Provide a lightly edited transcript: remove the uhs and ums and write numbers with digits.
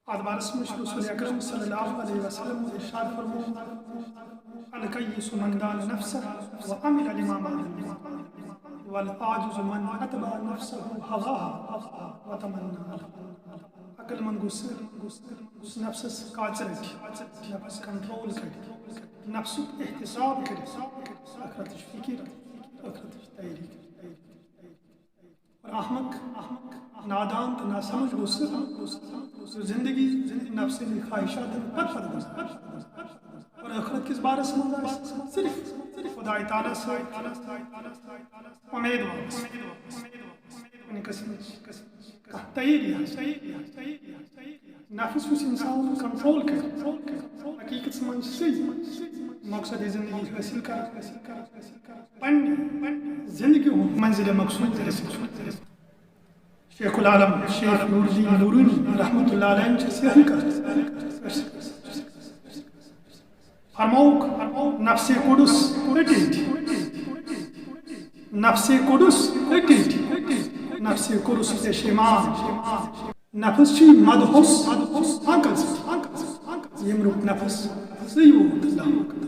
ادبارس میں رسول اکرم صلی اللہ علیہ وسلم ارشاد فرمود الکیس من دان نفسه وعمل لما بعد الموت والعاجز من اتبع نفسه هواها وتمنى عقل مند گوٚژھ نفسس کاژ رٹہِ نفس کنٹرول کرِ نفسُک احتساب کرِ ٲخرتٕچ فکر ٲخرتٕچ تیٲری کرِ اور احمق نادان تو ناسمجھ گوٚژھ زندگی نفس خواہشات پتہ گزار اور آخرت کس بارس منٛز صرف خدا تعالیٰ سۭتۍ امید وابس کُنہِ قٕسمٕچ کانٛہہ تیٲری نفس یُس انسان کنٹرول کرِ حقیقتس منٛز چھِ صحیح مقصد زندگی حٲصِل کران پننہِ زندگی ہُنٛد منزِلِ مقصود حٲصِل شیخ العالم شیخ نور الدین نورانی رحمۃ اللہ علیہ چھِ صحیح کتھ فرموک نفس قدس نفس قدس نفس قدس پشیمان نفس چھی مدہوس عقل یم رُت نفس ژٕے ووت اللہ